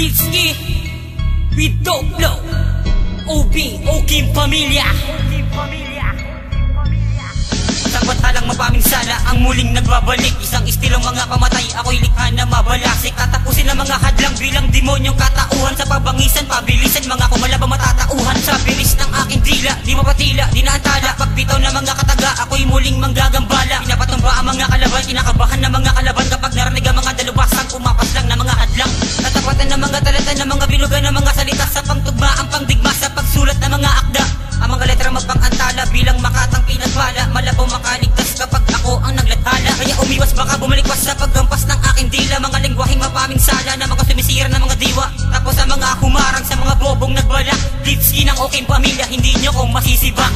Litsky with Doblo OB, Oking Pamilya. Samantalang mapaminsala ang muling nagbabalik. Isang istilong mga pamatay, ako'y likha na mabalasik. Tatapusin ang mga hadlang bilang demonyong katauhan. Sa pabangisan, pabilisan, mga kumalabang matatauhan. Sa bilis ng aking dila, di mapatila, di naantala. Pagbitaw ng mga kataga, ako'y muling manggagambala. Pinapatumba ang mga kalaban, kinakabahan ng mga kalaban. Kapag narinig ang mga dalubasang, umapas lang ng mga hadlang. Tatapatan ng mga talata, ng mga bilugan, ng mga salita. Sa pangtugma, ang pangdigma, sa pagsulat ng mga akda. Ang mga letra magpangantala bilang makatang pinagpala. Malabaw makaligtas kapag ako ang naglathala. Kaya umiwas baka bumalikwas sa paggampas ng aking dila. Mga lengguaheng mapaminsala na mga sumisira ng mga diwa. Tapos ang mga humarang sa mga bobong nagbala. Litsky ng Oking Pamilya, hindi nyo kong masisibak.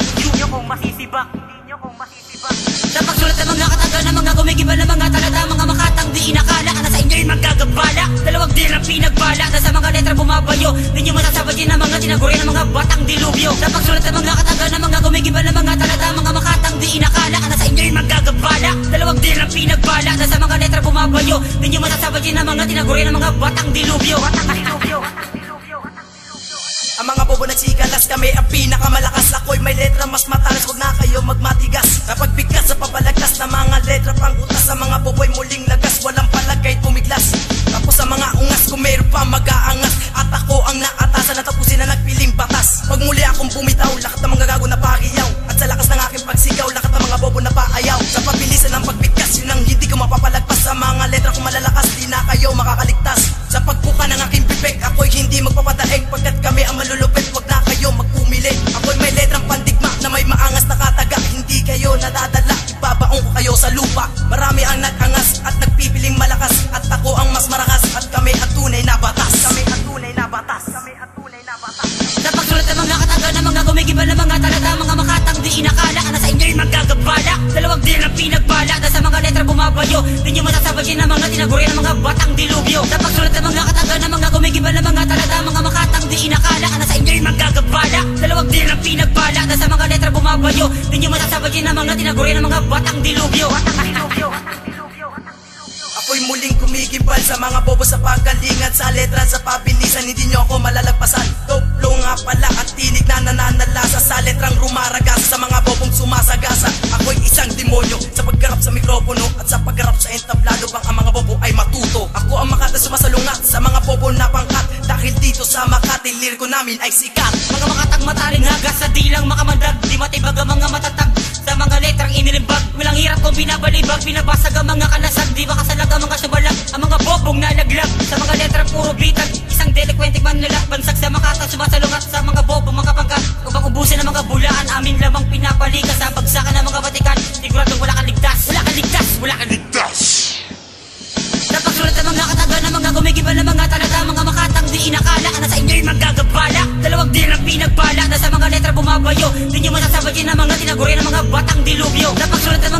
Sa pagsulat ng mga kataga ng mga gumigiba ng mga talata. Mga makatang di inakala, na sa inyo'y magagabala. Dalawang dirang pinagbala na sa mga letra bumabayo. Di nyo masasabayin ng mga tinaguri ng mga batang dilubyo. Sa pagsulat ng mga kataga ng mga gumigiba ng mga talata. Mga makatang di inakala, na sa inyo'y magagabala. Dalawang dirang pinagbala na sa mga letra bumabayo. Di nyo masasabayin ng mga tinaguri ng mga batang dilubyo. Ang mga bobo nagsikalas, kami ang pinakamalakas. Ako'y may letra mas matalas, huwag na kayo magmatigas. Kapag bigkas sa pabalagtas na mga letra pangkutas. Sa mga bobo'y muling lagas, walang palagay pumiglas. Tapos sa mga ungas, kung mayroon pa mag-aangas. At ako ang naatasan na tapusin na nagpiling batas. Pag muli akong bumitaw, lakat ng mga gago na pagiyaw. At sa lakas ng aking pagsigaw, lakat ng mga bobo na paayaw. Sa pabilisan ng pagbigkas, yun ang hindi ko mapapalagpas. Sa mga letra kong malalakas, di na kayo makakaligtas. Sa pagbuka ng aking bibig, ako'y hindi magpapadaig. Pagkat kami ang malulupit, wag na kayo magpumili. Ako'y may letrang pandigma na may maangas na kataga. Hindi kayo nadadala, ibabaong ko kayo sa lupa. Marami ang nag-angas at nagpipiling malakas. At ako ang mas marakas at kami ang tunay na batas. Sa pagsulat ng mga kataga ng mga gumigiba ng mga talata. Mga makatang di inakala, na sa inyo'y magagabala. Dalawang dirang pinagbala na sa mga letra bumabayo. Di nyo masasabayin ng mga tinaguri ng mga batang dilubyo. Sa pagsulat ng mga kataga ng mga gumigiba ng mga talata. Mga makatang di inakala, na sa inyo'y magagabala. Dalawang dirang pinagbala na sa mga letra bumabayo. Di nyo masasabayin ng mga tinaguri ng mga batang dilubyo. Ako'y muling kumigimbal sa mga bobo sa pagalingan. Sa letra sa pabilisan, hindi nyo ako malalagpasan. Doblo nga pala at tinig na nananalasa. Sa letrang rumaragasa sa mga bobong sumasagasa. Ako'y isang demonyo sa paggarap sa mikropono. At sa paggarap sa entablado bang ang mga bobo ay matuto. Ako ang makata sumasalungat sa mga bobo na pangkat. Dahil dito sa Makati, liriko namin ay sikat. Mga makatang mataling hagas sa dilang makamandag. Di matibag ang mga matatag sa mga letrang inilimbag. Walang hirap kung binabalibag, binabasag ang mga kalasag. Di makasalag ang mga subalag, ang mga bobong nalaglag. Sa mga letra puro bitag, isang delikwente manlala. Bansag sa makatang sumasalungat sa mga bobong mga pangkat. Upang ubusin ang mga bulaan, amin lamang pinapalikas. Sa bagsakan ng mga batikan, siguradong wala kang ligtas. Sa pagsulat ng mga kataga ng mga gumigiba ng mga talata. Mga makatang di inakala, na sa inyo'y magagabala. Dalawang dirang pinagbala na sa mga letra bumabayo. Di nyo masasabayin ng mga tinaguri ng mga batang dilubyo. Sa pagsulat ng